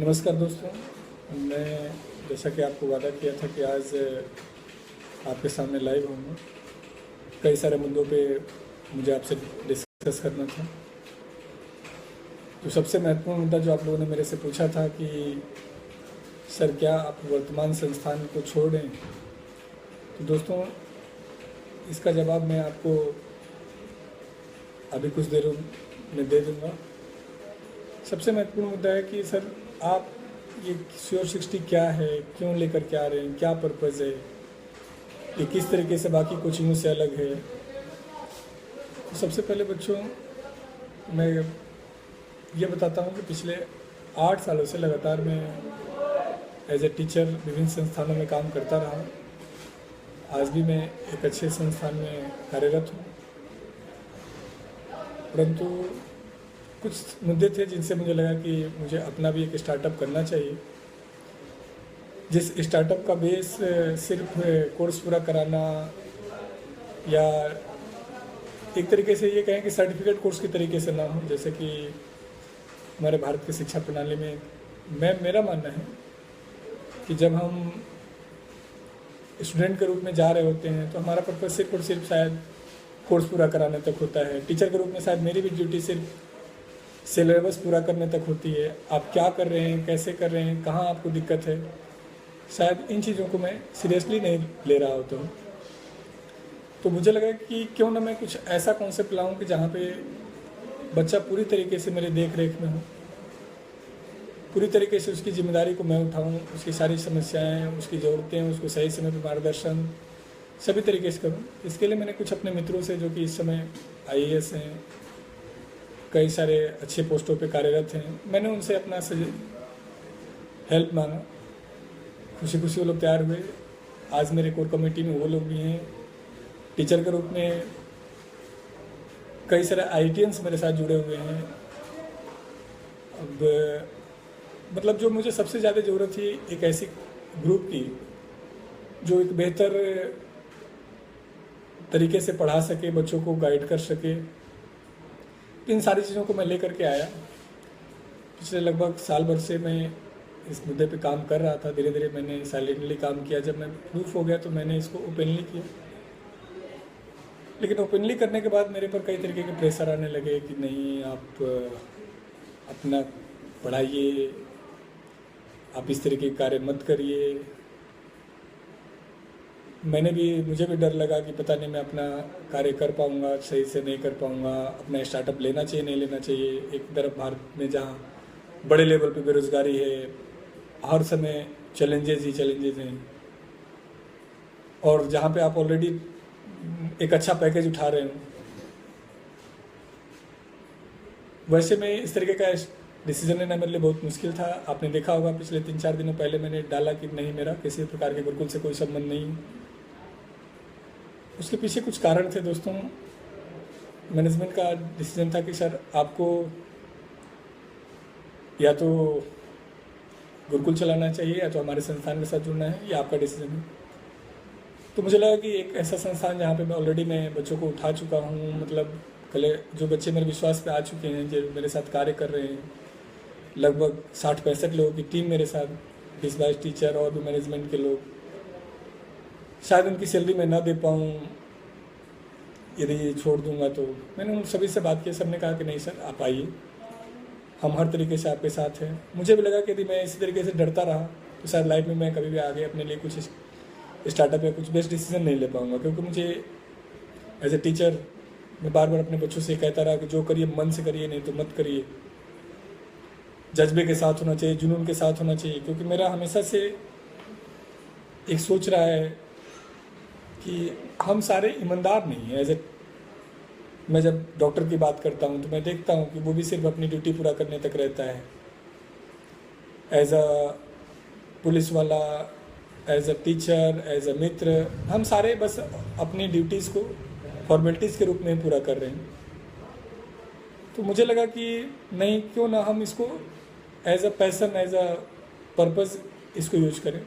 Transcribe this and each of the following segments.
नमस्कार दोस्तों। मैं जैसा कि आपको वादा किया था कि आज आपके सामने लाइव होऊंगा। कई सारे मुद्दों पे मुझे आपसे डिस्कस करना था। तो सबसे महत्वपूर्ण मुद्दा जो आप लोगों ने मेरे से पूछा था कि सर क्या आप वर्तमान संस्थान को छोड़ दें, तो दोस्तों इसका जवाब मैं आपको अभी कुछ देर में दे दूँगा। सबसे महत्वपूर्ण मुद्दा है कि सर आप ये श्योर 60 क्या है, क्यों लेकर के आ रहे हैं, क्या पर्पज़ है, ये किस तरीके से बाकी कोचिंगों से अलग है। तो सबसे पहले बच्चों मैं ये बताता हूँ कि पिछले 8 सालों से लगातार मैं एज ए टीचर विभिन्न संस्थानों में काम करता रहा। आज भी मैं एक अच्छे संस्थान में कार्यरत हूँ, परंतु कुछ मुद्दे थे जिनसे मुझे लगा कि मुझे अपना भी एक स्टार्टअप करना चाहिए, जिस स्टार्टअप का बेस सिर्फ कोर्स पूरा कराना या एक तरीके से ये कहें कि सर्टिफिकेट कोर्स के तरीके से ना हो, जैसे कि हमारे भारत की शिक्षा प्रणाली में मेरा मानना है कि जब हम स्टूडेंट के रूप में जा रहे होते हैं तो हमारा पर्पज़ सिर्फ और सिर्फ शायद कोर्स पूरा कराने तक होता है। टीचर के रूप में शायद मेरी भी ड्यूटी सिर्फ सिलेबस पूरा करने तक होती है। आप क्या कर रहे हैं, कैसे कर रहे हैं, कहाँ आपको दिक्कत है, शायद इन चीज़ों को मैं सीरियसली नहीं ले रहा होता हूँ। तो मुझे लगा कि क्यों ना मैं कुछ ऐसा कॉन्सेप्ट लाऊं कि जहाँ पे बच्चा पूरी तरीके से मेरे देख रेख में हो, पूरी तरीके से उसकी जिम्मेदारी को मैं उठाऊं, उसकी सारी समस्याएं, उसकी ज़रूरतें, उसको सही समय पर मार्गदर्शन सभी तरीके से करूँ। इसके लिए मैंने कुछ अपने मित्रों से, जो कि इस समय IAS हैं, कई सारे अच्छे पोस्टों पे कार्यरत हैं, मैंने उनसे अपना हेल्प मांगा। खुशी खुशी वो लोग तैयार हुए। आज मेरे कोर कमेटी में वो लोग भी हैं। टीचर के रूप में कई सारे IITians मेरे साथ जुड़े हुए हैं। अब मतलब जो मुझे सबसे ज़्यादा ज़रूरत थी एक ऐसी ग्रुप की जो एक बेहतर तरीके से पढ़ा सके, बच्चों को गाइड कर सके। इन सारी चीज़ों को मैं लेकर के आया। पिछले लगभग साल भर से मैं इस मुद्दे पे काम कर रहा था। धीरे धीरे मैंने साइलेंटली काम किया। जब मैं प्रूफ हो गया तो मैंने इसको ओपनली किया, लेकिन ओपनली करने के बाद मेरे पर कई तरीके के प्रेशर आने लगे कि नहीं, आप अपना पढ़ाइए, आप इस तरीके के कार्य मत करिए। मुझे भी डर लगा कि पता नहीं मैं अपना कार्य कर पाऊँगा, सही से नहीं कर पाऊँगा, अपना स्टार्टअप लेना चाहिए नहीं लेना चाहिए। एक तरफ भारत में जहाँ बड़े लेवल पे बेरोज़गारी है, हर समय चैलेंजेस ही चैलेंजेस हैं, और जहाँ पे आप ऑलरेडी एक अच्छा पैकेज उठा रहे हो, वैसे में इस तरीके का डिसीजन लेना मेरे लिए बहुत मुश्किल था। आपने देखा होगा पिछले 3-4 दिनों पहले मैंने डाला कि नहीं, मेरा किसी प्रकार के गुरुकुल से कोई संबंध नहीं। उसके पीछे कुछ कारण थे दोस्तों। मैनेजमेंट का डिसीजन था कि सर आपको या तो गुरुकुल चलाना चाहिए या तो हमारे संस्थान के साथ जुड़ना है, ये आपका डिसीजन है। तो मुझे लगा कि एक ऐसा संस्थान जहाँ पे मैं बच्चों को उठा चुका हूँ, मतलब कल जो बच्चे मेरे विश्वास पे आ चुके हैं, जो मेरे साथ कार्य कर रहे हैं, लगभग 60-65 लोगों की टीम मेरे साथ, 20-22 टीचर और भी मैनेजमेंट के लोग। शायद उनकी सैलरी मैं ना दे पाऊँ यदि छोड़ दूंगा। तो मैंने उन सभी से बात की। सब ने कहा कि नहीं सर आप आइए, हम हर तरीके से आपके साथ हैं। मुझे भी लगा कि यदि मैं इसी तरीके से डरता रहा तो शायद लाइफ में मैं कभी भी आगे अपने लिए कुछ स्टार्टअप या कुछ बेस्ट डिसीजन नहीं ले पाऊँगा, क्योंकि मुझे एज ए टीचर मैं बार बार अपने बच्चों से कहता रहा कि जो करिए मन से करिए, नहीं तो मत करिए। जज्बे के साथ होना चाहिए, जुनून के साथ होना चाहिए, क्योंकि मेरा हमेशा से एक सोच रहा है कि हम सारे ईमानदार नहीं हैं। एज ए मैं जब डॉक्टर की बात करता हूँ तो मैं देखता हूँ कि वो भी सिर्फ अपनी ड्यूटी पूरा करने तक रहता है। एज अ पुलिस वाला, as a teacher, as a मित्र, हम सारे बस अपनी ड्यूटीज़ को फॉर्मेलिटीज़ के रूप में पूरा कर रहे हैं। तो मुझे लगा कि नहीं, क्यों ना हम इसको as a passion, as a purpose इसको यूज करें।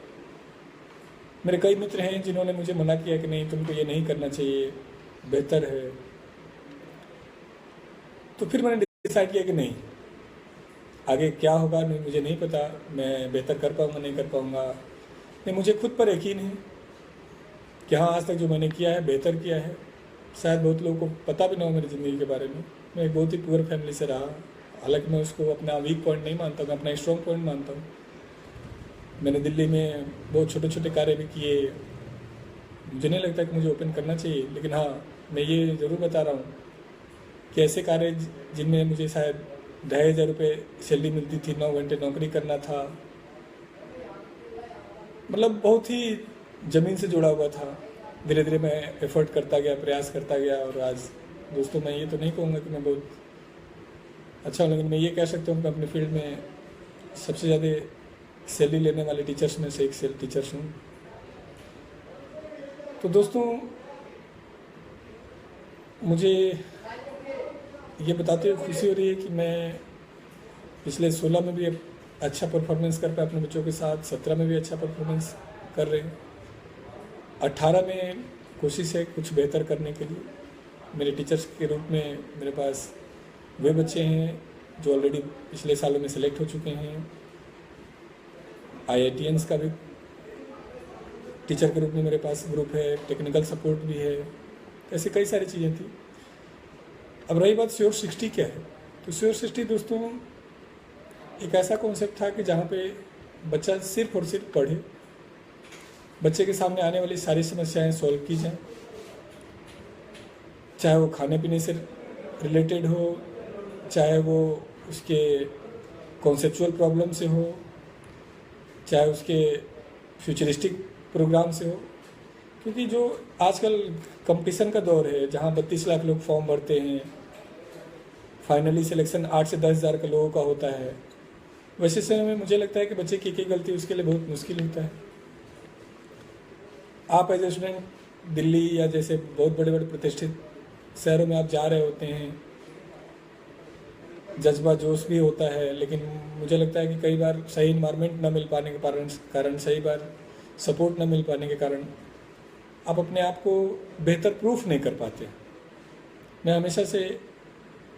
मेरे कई मित्र हैं जिन्होंने मुझे मना किया कि नहीं, तुमको ये नहीं करना चाहिए, बेहतर है। तो फिर मैंने डिसाइड किया कि नहीं, आगे क्या होगा नहीं मुझे नहीं पता, मैं बेहतर कर पाऊँगा नहीं कर पाऊँगा, नहीं मुझे खुद पर यकीन है कि हाँ आज तक जो मैंने किया है बेहतर किया है। शायद बहुत लोगों को पता भी ना हो मेरी ज़िंदगी के बारे में। मैं एक बहुत ही पुअर फैमिली से रहा, हालांकि मैं उसको अपना वीक पॉइंट नहीं मानता हूँ, मैं अपना स्ट्रॉन्ग पॉइंट मानता हूँ। मैंने दिल्ली में बहुत छोटे छोटे कार्य भी किए, मुझे नहीं लगता कि मुझे ओपन करना चाहिए, लेकिन हाँ मैं ये ज़रूर बता रहा हूँ कि ऐसे कार्य जिनमें मुझे शायद 2,500 रुपये सैलरी मिलती थी, 9 घंटे नौकरी करना था, मतलब बहुत ही ज़मीन से जुड़ा हुआ था। धीरे धीरे मैं एफर्ट करता गया, प्रयास करता गया, और आज दोस्तों मैं ये तो नहीं कहूँगा कि मैं बहुत अच्छा हूँ, लेकिन मैं ये कह सकता हूँ कि अपने फील्ड में सबसे ज़्यादा सैलरी लेने वाले टीचर्स में से एक टीचर्स हूँ। तो दोस्तों मुझे ये बताते हुए खुशी हो रही है कि मैं पिछले 16 में भी अच्छा परफॉर्मेंस कर पाया अपने बच्चों के साथ, 17 में भी अच्छा परफॉर्मेंस कर रहे हैं, 18 में कोशिश है कुछ बेहतर करने के लिए। मेरे टीचर्स के रूप में मेरे पास वे बच्चे हैं जो ऑलरेडी पिछले सालों में सेलेक्ट हो चुके हैं। IITians का भी टीचर के रूप में मेरे पास ग्रुप है, टेक्निकल सपोर्ट भी है, ऐसे कई सारी चीज़ें थी। अब रही बात श्योर 60 क्या है, तो श्योर 60 दोस्तों एक ऐसा कॉन्सेप्ट था कि जहाँ पे बच्चा सिर्फ और सिर्फ पढ़े, बच्चे के सामने आने वाली सारी समस्याएं सॉल्व की जाएं, चाहे वो खाने पीने से रिलेटेड हो, चाहे वो उसके कॉन्सेप्चुअल प्रॉब्लम से हो, चाहे उसके फ्यूचरिस्टिक प्रोग्राम से हो। क्योंकि जो आजकल कंपटीशन का दौर है, जहाँ 32 लाख लोग फॉर्म भरते हैं, फाइनली सिलेक्शन 8 से 10 हज़ार का लोगों का होता है, वैसे समय में मुझे लगता है कि बच्चे की एक गलती उसके लिए बहुत मुश्किल होता है। आप एज ए स्टूडेंट दिल्ली या जैसे बहुत बड़े बड़े प्रतिष्ठित शहरों में आप जा रहे होते हैं, जज्बा जोश भी होता है, लेकिन मुझे लगता है कि कई बार सही इन्वायरमेंट न मिल पाने के कारण सही बार सपोर्ट न मिल पाने के कारण आप अपने आप को बेहतर प्रूफ नहीं कर पाते। मैं हमेशा से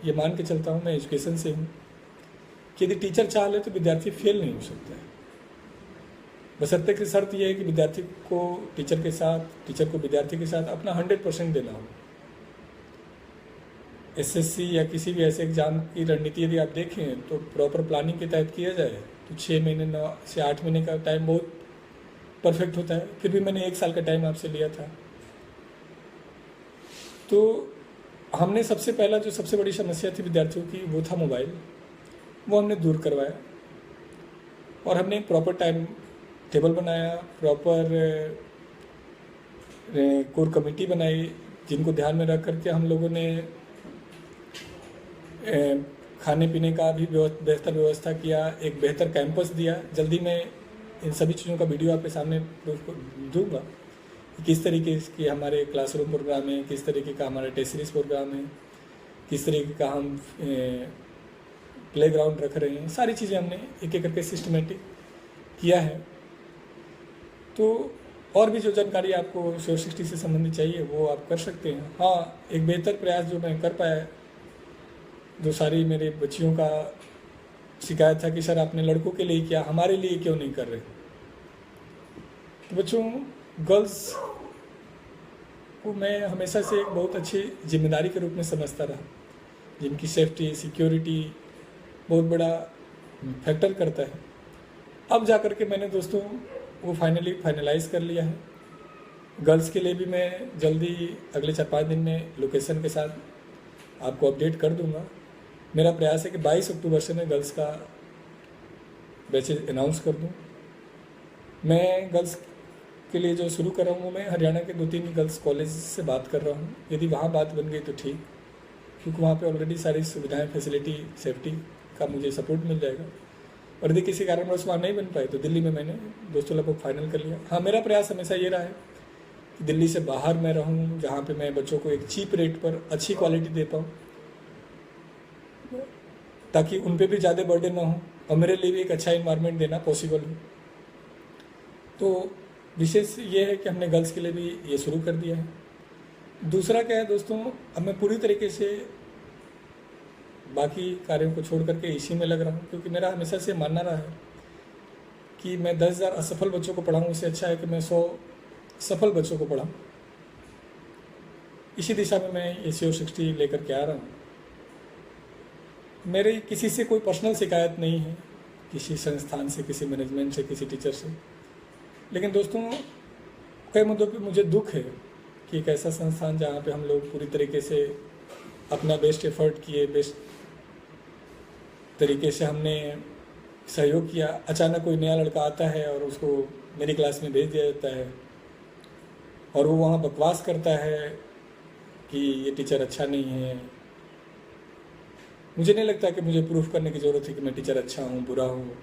ये मान के चलता हूँ, मैं एजुकेशन से हूँ, कि यदि टीचर चाह ले तो विद्यार्थी फेल नहीं हो सकता है। बशर्ते की शर्त यह है कि विद्यार्थी को टीचर को विद्यार्थी के साथ अपना 100% देना हो। SSC या किसी भी ऐसे एग्ज़ाम की रणनीति यदि आप देखें तो प्रॉपर प्लानिंग के तहत किया जाए तो 6 महीने 9 से 8 महीने का टाइम बहुत परफेक्ट होता है। फिर भी मैंने 1 साल का टाइम आपसे लिया था। तो हमने सबसे पहला जो सबसे बड़ी समस्या थी विद्यार्थियों की वो था मोबाइल, वो हमने दूर करवाया, और हमने प्रॉपर टाइम टेबल बनाया, प्रॉपर कोर कमेटी बनाई, जिनको ध्यान में रख करके हम लोगों ने खाने पीने का भी बेहतर व्यवस्था किया, एक बेहतर कैंपस दिया। जल्दी मैं इन सभी चीज़ों का वीडियो आपके सामने दूंगा, किस तरीके की हमारे क्लासरूम प्रोग्राम है, किस तरीके का हमारा टेस्ट सीरीज प्रोग्राम है, किस तरीके का हम प्ले ग्राउंड रख रहे हैं। सारी चीज़ें हमने एक एक करके सिस्टमेटिक किया है। तो और भी जो जानकारी आपको श्योर 60 से संबंधित चाहिए वो आप कर सकते हैं। हाँ, एक बेहतर प्रयास जो मैं कर पाया, जो सारी मेरे बच्चियों का शिकायत था कि सर आपने लड़कों के लिए किया, हमारे लिए क्यों नहीं कर रहे। तो बच्चों, गर्ल्स को मैं हमेशा से एक बहुत अच्छी जिम्मेदारी के रूप में समझता रहा, जिनकी सेफ्टी सिक्योरिटी बहुत बड़ा फैक्टर करता है। अब जा कर के मैंने दोस्तों वो फाइनलाइज कर लिया है। गर्ल्स के लिए भी मैं जल्दी अगले 4-5 दिन में लोकेशन के साथ आपको अपडेट कर दूंगा। मेरा प्रयास है कि 22 अक्टूबर से मैं गर्ल्स का बैचेज अनाउंस कर दूं। मैं गर्ल्स के लिए जो शुरू कर रहा हूँ, मैं हरियाणा के 2-3 गर्ल्स कॉलेज से बात कर रहा हूँ। यदि वहाँ बात बन गई तो ठीक, क्योंकि वहाँ पे ऑलरेडी सारी सुविधाएं, फैसिलिटी, सेफ्टी का मुझे सपोर्ट मिल जाएगा। और यदि किसी कारणवश वहाँ नहीं बन पाए तो दिल्ली में मैंने दोस्तों लगभग फाइनल कर लिया। हाँ, मेरा प्रयास हमेशा ये रहा है कि दिल्ली से बाहर मैं रहूँ, जहाँ पे मैं बच्चों को एक चीप रेट पर अच्छी क्वालिटी दे पाऊँ, ताकि उन पे भी ज़्यादा बर्डन ना हो और मेरे लिए भी एक अच्छा इन्वायरमेंट देना पॉसिबल हो। तो विशेष ये है कि हमने गर्ल्स के लिए भी ये शुरू कर दिया है। दूसरा क्या है दोस्तों, अब मैं पूरी तरीके से बाकी कार्यों को छोड़ करके इसी में लग रहा हूँ, क्योंकि मेरा हमेशा से मानना रहा है कि मैं 10,000 असफल बच्चों को पढ़ाऊँ, उससे अच्छा है कि मैं 100 सफल बच्चों को पढ़ाऊँ। इसी दिशा में मैं ये Sure60 लेकर के आ रहा हूँ। मेरे किसी से कोई पर्सनल शिकायत नहीं है, किसी संस्थान से, किसी मैनेजमेंट से, किसी टीचर से। लेकिन दोस्तों, कई मुद्दों पे मुझे दुख है कि एक ऐसा संस्थान जहाँ पे हम लोग पूरी तरीके से अपना बेस्ट एफर्ट किए, बेस्ट तरीके से हमने सहयोग किया, अचानक कोई नया लड़का आता है और उसको मेरी क्लास में भेज दिया जाता है और वो वहाँ बकवास करता है कि ये टीचर अच्छा नहीं है। मुझे नहीं लगता कि मुझे प्रूफ करने की ज़रूरत है कि मैं टीचर अच्छा हूँ, बुरा हूँ।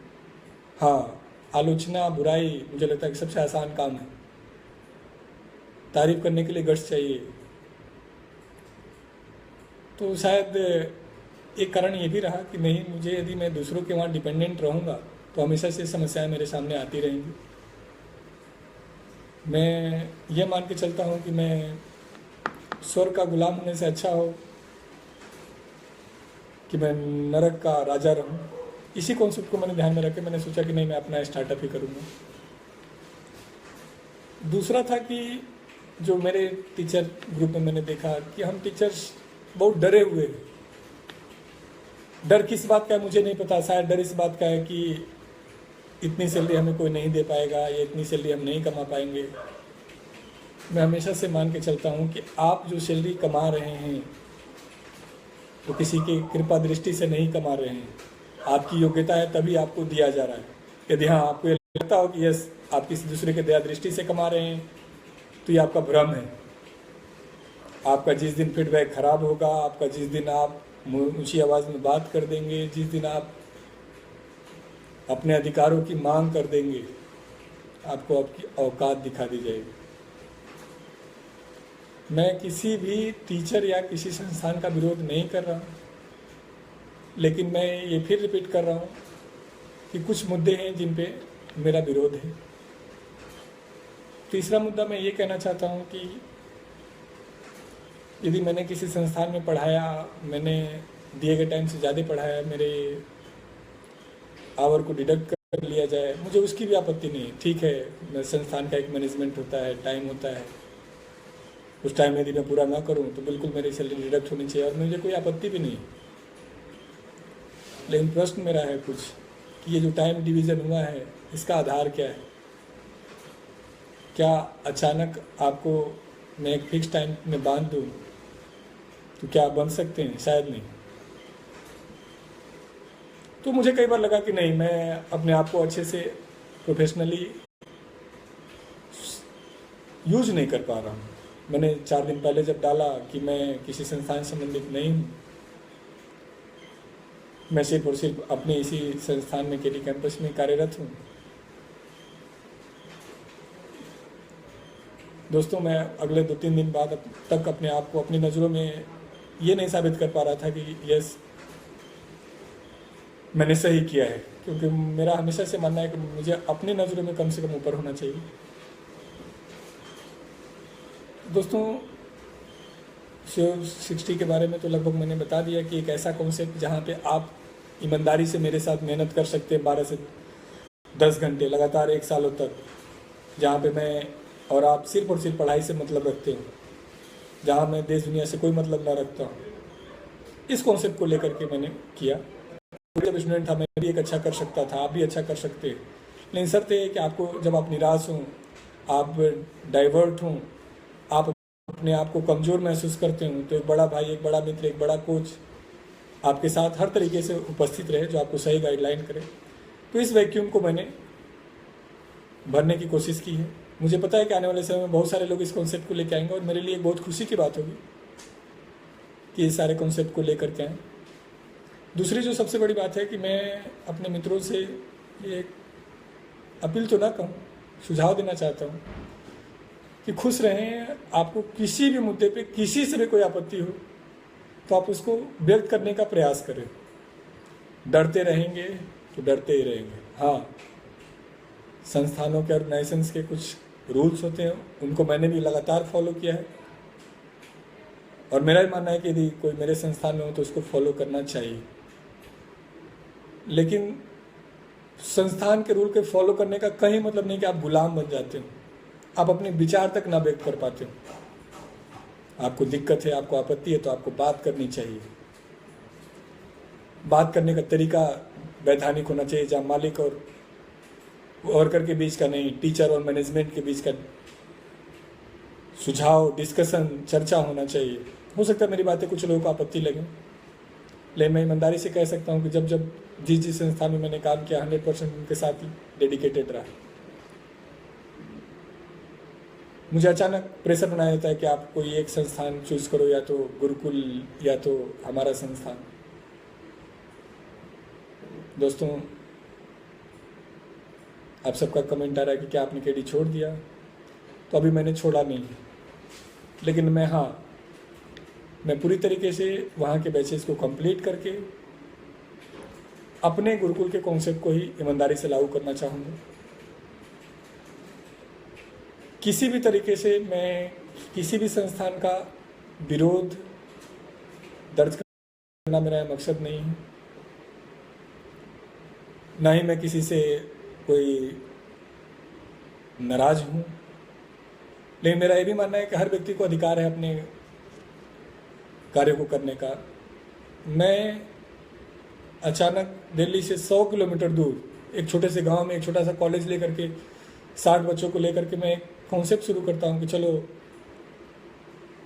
हाँ, आलोचना, बुराई मुझे लगता है कि सबसे आसान काम है। तारीफ करने के लिए गट्स चाहिए। तो शायद एक कारण ये भी रहा कि नहीं, मुझे यदि मैं दूसरों के वहाँ डिपेंडेंट रहूँगा तो हमेशा से समस्याएं मेरे सामने आती रहेंगी। मैं ये मान के चलता हूँ कि मैं स्वर्ग का गुलाम होने से अच्छा हो कि मैं नरक का राजा रहूं। इसी कॉन्सेप्ट को मैंने ध्यान में रख के मैंने सोचा कि नहीं, मैं अपना स्टार्टअप ही करूँगा। दूसरा था कि जो मेरे टीचर ग्रुप में मैंने देखा कि हम टीचर्स बहुत डरे हुए हैं। डर किस बात का है मुझे नहीं पता। शायद डर इस बात का है कि इतनी सैलरी हमें कोई नहीं दे पाएगा या इतनी सैलरी हम नहीं कमा पाएंगे। मैं हमेशा से मान के चलता हूँ कि आप जो सैलरी कमा रहे हैं तो किसी की कृपा दृष्टि से नहीं कमा रहे हैं, आपकी योग्यता है तभी आपको दिया जा रहा है। यदि हाँ आपको ये लगता हो कि यस आप किसी दूसरे के दया दृष्टि से कमा रहे हैं तो ये आपका भ्रम है। आपका जिस दिन फीडबैक खराब होगा, आपका जिस दिन आप ऊंची आवाज़ में बात कर देंगे, जिस दिन आप अपने अधिकारों की मांग कर देंगे, आपको आपकी औकात दिखा दी जाएगी। मैं किसी भी टीचर या किसी संस्थान का विरोध नहीं कर रहा हूँ, लेकिन मैं ये फिर रिपीट कर रहा हूँ कि कुछ मुद्दे हैं जिन पे मेरा विरोध है। तीसरा मुद्दा मैं ये कहना चाहता हूँ कि यदि मैंने किसी संस्थान में पढ़ाया, मैंने दिए गए टाइम से ज़्यादा पढ़ाया, मेरे आवर को डिडक्ट कर लिया जाए, मुझे उसकी भी आपत्ति नहीं है। ठीक है, मैं संस्थान का एक मैनेजमेंट होता है, टाइम होता है, उस टाइम यदि मैं पूरा ना करूं तो बिल्कुल मेरी सैलरी डिडक्ट होनी चाहिए और मुझे कोई आपत्ति भी नहीं। लेकिन प्रश्न मेरा है कुछ कि ये जो टाइम डिवीज़न हुआ है इसका आधार क्या है? क्या अचानक आपको मैं एक फिक्स टाइम में बांध दूँ तो क्या आप बन सकते हैं? शायद नहीं। तो मुझे कई बार लगा कि नहीं, मैं अपने आप को अच्छे से प्रोफेशनली यूज नहीं कर पा रहा हूँ। मैंने 4 दिन पहले जब डाला कि मैं किसी संस्थान संबंधित नहीं हूँ, मैं सिर्फ और सिर्फ अपने इसी संस्थान में केडी कैंपस में कार्यरत हूँ। दोस्तों, मैं अगले 2-3 दिन बाद तक अपने आप को अपनी नज़रों में ये नहीं साबित कर पा रहा था कि यस मैंने सही किया है, क्योंकि मेरा हमेशा से मानना है कि मुझे अपनी नज़रों में कम से कम ऊपर होना चाहिए। दोस्तों, Sure60 के बारे में तो लगभग मैंने बता दिया कि एक ऐसा कॉन्सेप्ट जहाँ पे आप ईमानदारी से मेरे साथ मेहनत कर सकते हैं 12 से 10 घंटे लगातार 1 सालों तक, जहाँ पे मैं और आप सिर्फ और सिर्फ पढ़ाई से मतलब रखते हो, जहाँ मैं देश दुनिया से कोई मतलब ना रखता हूँ। इस कॉन्सेप्ट को लेकर के मैंने किया। जब स्टूडेंट था मैं भी एक अच्छा कर सकता था, आप भी अच्छा कर सकते हैं, लेकिन शर्त है कि आपको जब आप निराश हों, आप डाइवर्ट हों, आप अपने आप को कमज़ोर महसूस करते हो, तो एक बड़ा भाई, एक बड़ा मित्र, एक बड़ा कोच आपके साथ हर तरीके से उपस्थित रहे जो आपको सही गाइडलाइन करे। तो इस वैक्यूम को मैंने भरने की कोशिश की है। मुझे पता है कि आने वाले समय में बहुत सारे लोग इस कॉन्सेप्ट को लेकर आएंगे और मेरे लिए बहुत खुशी की बात होगी कि इस सारे कॉन्सेप्ट को लेकर के आएँ। दूसरी जो सबसे बड़ी बात है कि मैं अपने मित्रों से ये अपील तो ना कहूँ, सुझाव देना चाहता हूँ कि खुश रहें। आपको किसी भी मुद्दे पे किसी से भी कोई आपत्ति हो तो आप उसको व्यक्त करने का प्रयास करें। डरते रहेंगे तो डरते ही रहेंगे। हाँ, संस्थानों के, ऑर्गेनाइजेशंस के कुछ रूल्स होते हैं, उनको मैंने भी लगातार फॉलो किया है और मेरा भी मानना है कि यदि कोई मेरे संस्थान में हो तो उसको फॉलो करना चाहिए, लेकिन संस्थान के रूल के फॉलो करने का कहीं मतलब नहीं कि आप गुलाम बन जाते हो, आप अपने विचार तक ना व्यक्त कर पाते हो। आपको दिक्कत है, आपको आपत्ति है, तो आपको बात करनी चाहिए। बात करने का तरीका वैधानिक होना चाहिए, जहाँ मालिक और वर्कर के बीच का नहीं, टीचर और मैनेजमेंट के बीच का सुझाव, डिस्कशन, चर्चा होना चाहिए। हो सकता है मेरी बातें कुछ लोगों को आपत्ति लगे, लेकिन मैं ईमानदारी से कह सकता हूँ कि जब जिस संस्थान में मैंने काम किया 100% उनके साथ ही डेडिकेटेड रहा। मुझे अचानक प्रेशर बनाया जाता है कि आप कोई एक संस्थान चूज करो, या तो गुरुकुल या तो हमारा संस्थान। दोस्तों, आप सबका कमेंट आ रहा है कि क्या आपने केडी छोड़ दिया, तो अभी मैंने छोड़ा नहीं, लेकिन मैं पूरी तरीके से वहाँ के बैचेस को कंप्लीट करके अपने गुरुकुल के कॉन्सेप्ट को ही ईमानदारी से लागू करना चाहूँगा। किसी भी तरीके से मैं किसी भी संस्थान का विरोध दर्ज करना मेरा मकसद नहीं है, ना ही मैं किसी से कोई नाराज हूँ, लेकिन मेरा ये भी मानना है कि हर व्यक्ति को अधिकार है अपने कार्य को करने का। मैं अचानक दिल्ली से 100 किलोमीटर दूर एक छोटे से गांव में एक छोटा सा कॉलेज लेकर के 60 बच्चों को लेकर के मैं एक कॉन्सेप्ट शुरू करता हूं कि चलो,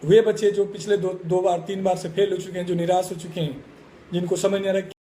वे बच्चे जो पिछले दो बार 3 बार से फेल हो चुके हैं, जो निराश हो चुके हैं, जिनको समझ नहीं आ रहा